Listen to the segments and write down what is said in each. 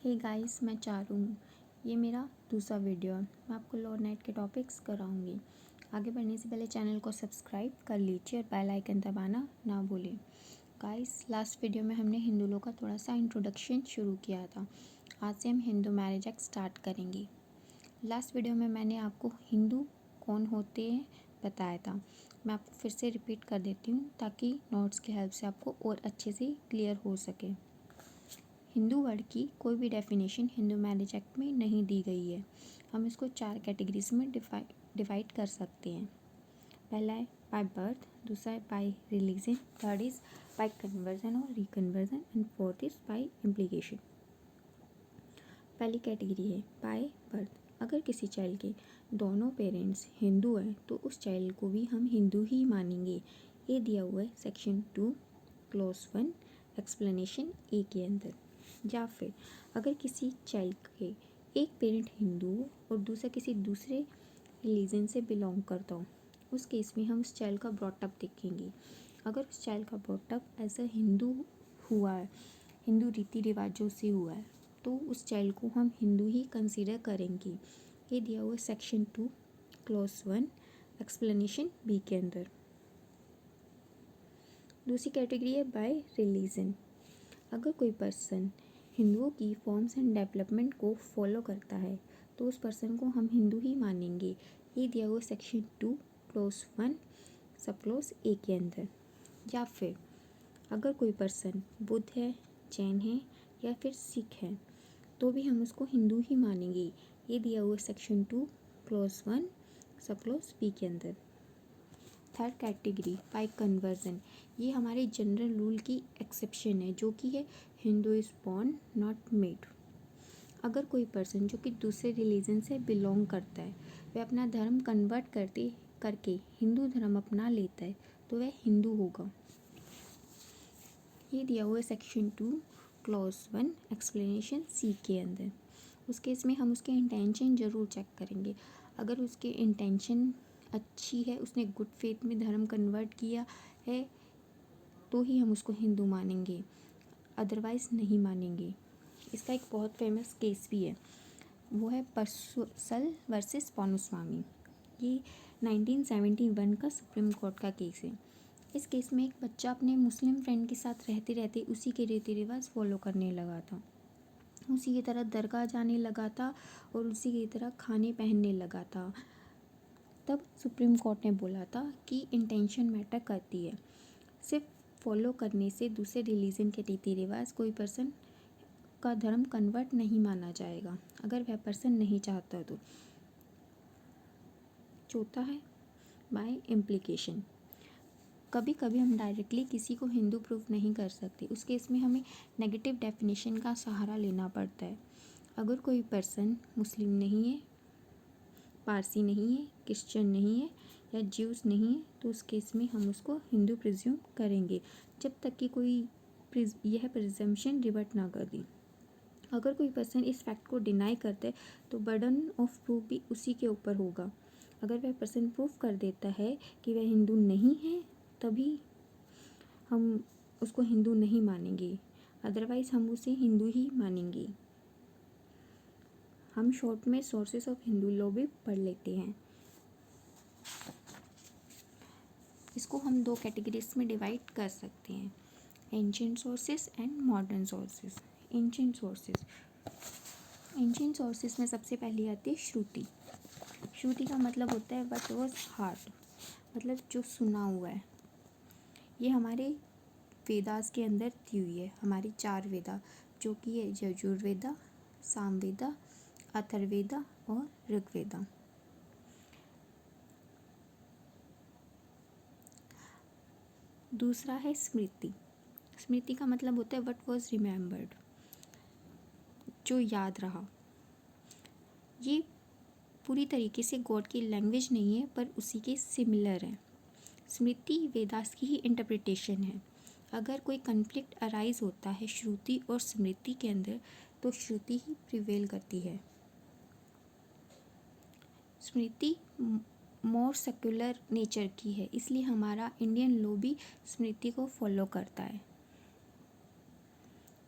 Hey guys, मैं चारू हूँ। ये मेरा दूसरा वीडियो है। मैं आपको लॉ नेट के टॉपिक्स कराऊंगी। आगे बढ़ने से पहले चैनल को सब्सक्राइब कर लीजिए और बेल आइकन दबाना ना भूलें। गाइस, लास्ट वीडियो में हमने हिंदू लॉ का थोड़ा सा इंट्रोडक्शन शुरू किया था। आज से हम हिंदू मैरिज एक्ट स्टार्ट करेंगे। लास्ट वीडियो में मैंने आपको हिंदू कौन होते हैं बताया था। मैं आपको फिर से रिपीट कर देती हूँ ताकि नोट्स की हेल्प से आपको और अच्छे से क्लियर हो सके। हिंदू वर्ड की कोई भी डेफिनेशन हिंदू मैरिज एक्ट में नहीं दी गई है। हम इसको 4 कैटेगरीज में डिवाइड कर सकते हैं। पहला है बाय बर्थ, दूसरा है by religion, third is by conversion और reconversion and fourth is by implication. पहली कैटेगरी है बाय बर्थ। अगर किसी चाइल्ड के दोनों पेरेंट्स हिंदू हैं तो उस चाइल्ड को भी हम हिंदू ही मानेंगे। ये दिया हुआ है सेक्शन 2 क्लॉज 1 एक्सप्लेनेशन ए के अंदर। या फिर अगर किसी चाइल्ड के एक पेरेंट हिंदू हो और दूसरा किसी दूसरे रिलीजन से बिलोंग करता हो, उस केस में हम उस चाइल्ड का ब्रॉटअप देखेंगे। अगर उस चाइल्ड का ब्रॉटअप एज अ हिंदू हुआ है, हिंदू रीति रिवाजों से हुआ है, तो उस चाइल्ड को हम हिंदू ही कंसीडर करेंगे। ये दिया हुआ है सेक्शन 2 क्लॉज 1 एक्सप्लेनेशन बी के अंदर। दूसरी कैटेगरी है बाय रिलीजन। अगर कोई पर्सन हिंदुओं की फॉर्म्स एंड डेवलपमेंट को फॉलो करता है तो उस पर्सन को हम हिंदू ही मानेंगे। ये दिया हुआ section 2 clause 1 sub clause A के अंदर। या फिर अगर कोई पर्सन बुद्ध है, जैन है या फिर सिख है तो भी हम उसको हिंदू ही मानेंगे। ये दिया हुआ section 2 clause 1 sub clause B के अंदर। Third category by conversion. ये हमारे जनरल रूल की एक्सेप्शन है जो कि है Hindu is born not made. अगर कोई पर्सन जो कि दूसरे रिलीजन से बिलोंग करता है वह अपना धर्म कन्वर्ट करके हिंदू धर्म अपना लेता है तो वह हिंदू होगा। ये दिया हुआ है सेक्शन 2 क्लॉज 1 एक्सप्लेनेशन सी के अंदर। उस केस में हम उसके इंटेंशन ज़रूर चेक करेंगे। अगर उसके इंटेंशन अच्छी है, उसने गुड फेथ में धर्म कन्वर्ट किया है, तो ही हम उसको हिंदू मानेंगे, अदरवाइज़ नहीं मानेंगे। इसका एक बहुत फेमस केस भी है, वो है परसुसल वर्सेस पॉनुस्वामी। ये 1971 का सुप्रीम कोर्ट का केस है। इस केस में एक बच्चा अपने मुस्लिम फ्रेंड के साथ रहते रहते उसी के रीति रिवाज फॉलो करने लगा था, उसी की तरह दरगाह जाने लगा था और उसी की तरह खाने पहनने लगा था। तब सुप्रीम कोर्ट ने बोला था कि इंटेंशन मैटर करती है। सिर्फ फॉलो करने से दूसरे रिलीजन के रीति रिवाज कोई पर्सन का धर्म कन्वर्ट नहीं माना जाएगा अगर वह पर्सन नहीं चाहता तो। चौथा है बाय इम्प्लीकेशन। कभी कभी हम डायरेक्टली किसी को हिंदू प्रूव नहीं कर सकते, उस केस में हमें नेगेटिव डेफिनेशन का सहारा लेना पड़ता है। अगर कोई पर्सन मुस्लिम नहीं है, पारसी नहीं है, क्रिश्चियन नहीं है या ज्यूस नहीं है तो उस केस में हम उसको हिंदू प्रिज्यूम करेंगे जब तक कि कोई यह प्रिजम्पशन रिवर्ट ना कर दी। अगर कोई पर्सन इस फैक्ट को डिनाई करता है तो बर्डन ऑफ प्रूफ भी उसी के ऊपर होगा। अगर वह पर्सन प्रूफ कर देता है कि वह हिंदू नहीं है तभी हम उसको हिंदू नहीं मानेंगे, अदरवाइज़ हम उसे हिंदू ही मानेंगे। हम शॉर्ट में सोर्सेस ऑफ हिंदू लॉ भी पढ़ लेते हैं। इसको हम 2 कैटेगरीज में डिवाइड कर सकते हैं, ancient sources and modern sources. Ancient sources में सबसे पहली आती है श्रुति। श्रुति का मतलब होता है व्हाट वाज हार्ट, मतलब जो सुना हुआ है। ये हमारे वेदास के अंदर दी हुई है, हमारी 4 वेदा जो कि है यजुर्वेदा, सामवेदा, अथर्ववेदा और ऋग्वेदा। दूसरा है स्मृति। स्मृति का मतलब होता है व्हाट वाज रिमेम्बर्ड, जो याद रहा। ये पूरी तरीके से गॉड की लैंग्वेज नहीं है पर उसी के सिमिलर है। स्मृति वेदास की ही इंटरप्रिटेशन है। अगर कोई कन्फ्लिक्ट अराइज होता है श्रुति और स्मृति के अंदर तो श्रुति ही प्रिवेल करती है। स्मृति मोर सेक्युलर नेचर की है, इसलिए हमारा इंडियन लॉ भी स्मृति को फॉलो करता है।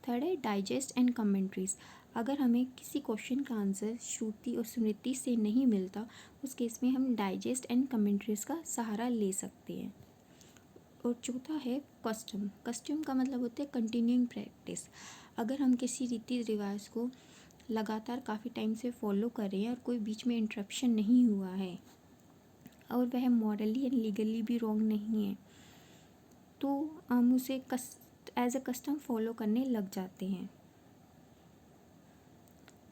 थर्ड है डाइजेस्ट एंड कमेंट्रीज। अगर हमें किसी क्वेश्चन का आंसर श्रुति और स्मृति से नहीं मिलता, उस केस में हम डाइजेस्ट एंड कमेंट्रीज का सहारा ले सकते हैं। और चौथा है कस्टम। कस्टम का मतलब होता है कंटिन्यूइंग प्रैक्टिस। अगर हम किसी रीति रिवाज को लगातार काफ़ी टाइम से फॉलो कर रहे हैं और कोई बीच में इंटरप्शन नहीं हुआ है और वह मॉरली एंड लीगली भी रॉन्ग नहीं है, तो हम उसे एज अ कस्टम फॉलो करने लग जाते हैं।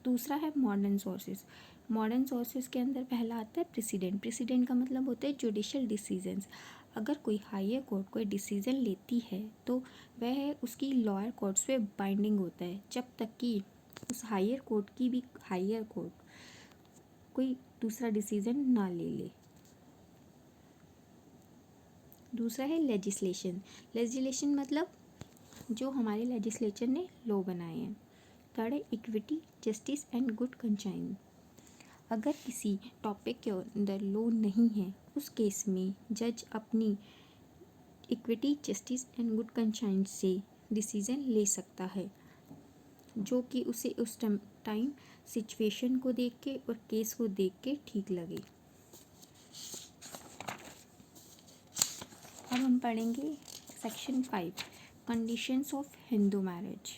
दूसरा है मॉडर्न सोर्सेज। मॉडर्न सोर्सेज के अंदर पहला आता है प्रेसिडेंट। प्रेसिडेंट का मतलब होता है जुडिशल डिसीजंस। अगर कोई हायर कोर्ट कोई डिसीजन लेती है तो वह उसकी लोअर कोर्ट्स पे बाइंडिंग होता है, जब तक कि उस हायर कोर्ट की भी हायर कोर्ट कोई दूसरा डिसीजन ना ले ले। दूसरा है लेजिस्लेशन। लेजिस्लेशन मतलब जो हमारे लेजिस्लेचर ने लॉ बनाए हैं। थर्ड है equity, justice and good conscience. अगर किसी टॉपिक के अंदर लॉ नहीं है, उस केस में जज अपनी equity, justice and good conscience से डिसीजन ले सकता है, जो कि उसे उस टाइम सिचुएशन को देख के और केस को देख के ठीक लगे। अब हम पढ़ेंगे section 5 conditions of Hindu marriage.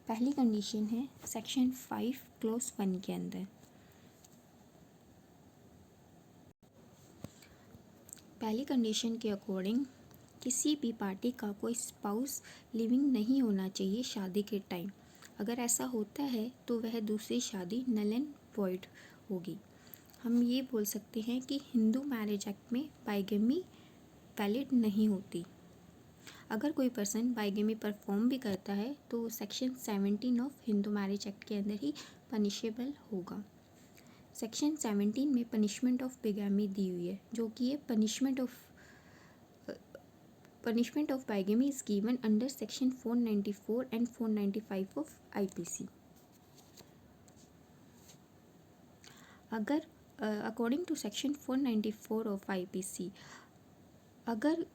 पहली कंडीशन है सेक्शन 5 क्लॉज 1 के अंदर। पहली कंडीशन के अकॉर्डिंग किसी भी पार्टी का कोई स्पाउस लिविंग नहीं होना चाहिए शादी के टाइम। अगर ऐसा होता है तो वह दूसरी शादी नल एंड वॉइड होगी। हम ये बोल सकते हैं कि हिंदू मैरिज एक्ट में बाइगेमी वैलिड नहीं होती। अगर कोई पर्सन बाइगेमी परफॉर्म भी करता है तो section 17 of Hindu marriage act के अंदर ही पनिशेबल होगा। सेक्शन 17 में पनिशमेंट ऑफ बिगामी दी हुई है, जो कि ये punishment of bigamy is given under section 494 and 495 of IPC. अगर according to section 494 of IPC, अगर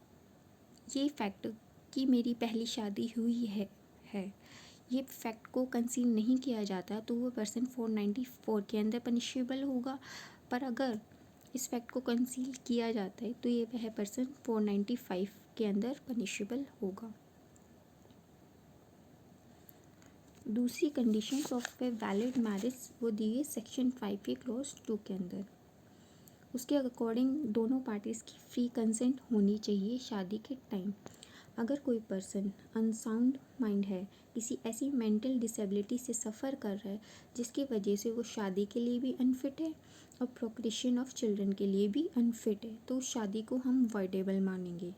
ये फैक्ट कि मेरी पहली शादी हुई है ये फैक्ट को कंसील नहीं किया जाता तो वो पर्सन 494 के अंदर पनिशेबल होगा। पर अगर इस फैक्ट को कंसील किया जाता है तो ये वह पर्सन 495 के अंदर पनिशेबल होगा। दूसरी condition of a valid marriage वो दी है सेक्शन 5 के क्लॉज 2 के अंदर। उसके अकॉर्डिंग दोनों पार्टीज़ की फ्री कंसेंट होनी चाहिए शादी के टाइम। अगर कोई पर्सन अनसाउंड माइंड है, किसी ऐसी मेंटल डिसेबिलिटी से सफ़र कर रहा है जिसकी वजह से वो शादी के लिए भी अनफिट है और प्रोक्रिएशन ऑफ चिल्ड्रन के लिए भी अनफिट है, तो उस शादी को हम वॉइडेबल मानेंगे।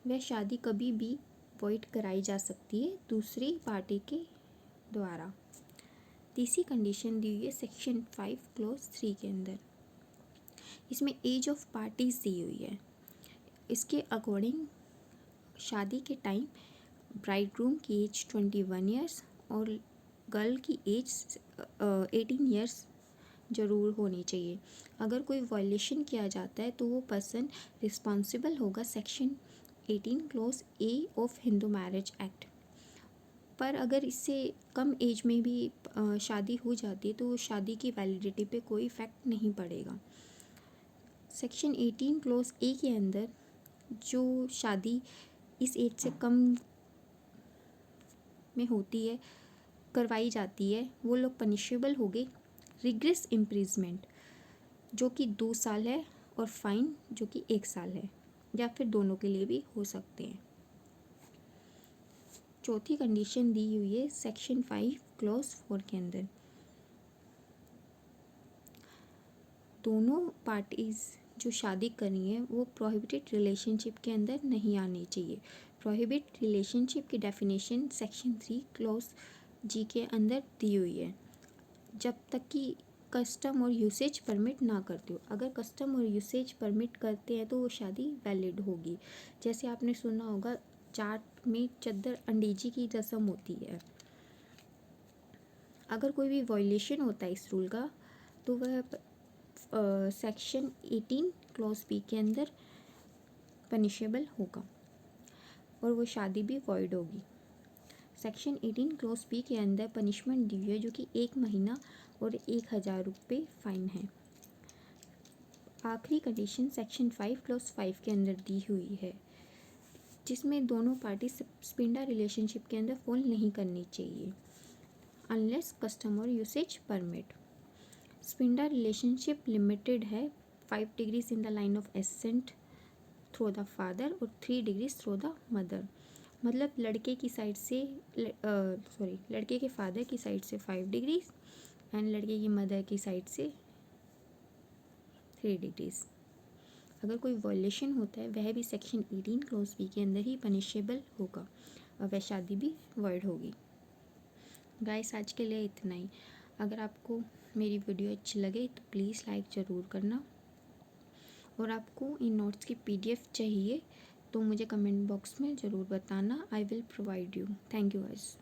वह शादी कभी भी वॉइड कराई जा सकती है दूसरी पार्टी के द्वारा। तीसरी कंडीशन दी हुई है सेक्शन 5 क्लॉज 3 के अंदर। इसमें एज ऑफ पार्टीज दी हुई है। इसके अकॉर्डिंग शादी के टाइम ब्राइडग्रूम की एज 21 ईयर्स और गर्ल की एज 18 ईयर्स ज़रूर होनी चाहिए। अगर कोई वायलेशन किया जाता है तो वो पर्सन रिस्पॉन्सिबल होगा section 18 clause A of Hindu marriage act. पर अगर इससे कम एज में भी शादी हो जाती है तो शादी की वैलिडिटी पे कोई इफेक्ट नहीं पड़ेगा। सेक्शन 18 क्लॉज ए के अंदर जो शादी इस एज से कम में होती है करवाई जाती है वो लोग पनिशेबल हो गए रिग्रेस इम्प्रिजमेंट, जो कि 2 साल है, और फाइन जो कि 1 साल है, या फिर दोनों के लिए भी हो सकते हैं। चौथी कंडीशन दी हुई है सेक्शन 5 क्लॉज 4 के अंदर। दोनों पार्टीज़ जो शादी कर रही हैं वो प्रोहिबिटेड रिलेशनशिप के अंदर नहीं आनी चाहिए। प्रोहिबिट रिलेशनशिप की डेफिनेशन सेक्शन 3 क्लॉज जी के अंदर दी हुई है, जब तक कि कस्टम और यूसेज परमिट ना करते हो। अगर कस्टम और यूसेज परमिट करते हैं तो वो शादी वैलिड होगी। जैसे आपने सुना होगा जाट में चद्दर अंडेजी की रस्म होती है। अगर कोई भी वायलेशन होता है इस रूल का तो वह सेक्शन 18 क्लॉज बी के अंदर पनिशेबल होगा और वो शादी भी वॉइड होगी। सेक्शन 18 क्लोज बी के अंदर पनिशमेंट दी हुई है जो कि 1 महीना और 1000 रुपये फ़ाइन है। आखिरी कंडीशन सेक्शन 5 क्लोज 5 के अंदर दी हुई है जिसमें दोनों पार्टी सस्पेंडर रिलेशनशिप के अंदर फॉल नहीं करनी चाहिए अनलेस कस्टमर यूसेज परमिट। स्पिंडर रिलेशनशिप लिमिटेड है 5 degrees in the line of ascent through the father और 3 डिग्रीज थ्रू द मदर। मतलब लड़के की साइड से लड़के के फादर की साइड से 5 डिग्रीज एंड लड़के की मदर की साइड से 3 डिग्रीज। अगर कोई वॉयलेशन होता है वह भी सेक्शन 18 क्लोज बी के अंदर ही पनिशेबल होगा और वह शादी भी वॉइड होगी। गाइस आज के लिए इतना ही। अगर आपको मेरी वीडियो अच्छी लगे तो प्लीज़ लाइक ज़रूर करना और आपको इन नोट्स की PDF चाहिए तो मुझे कमेंट बॉक्स में ज़रूर बताना। I will provide you. Thank you guys.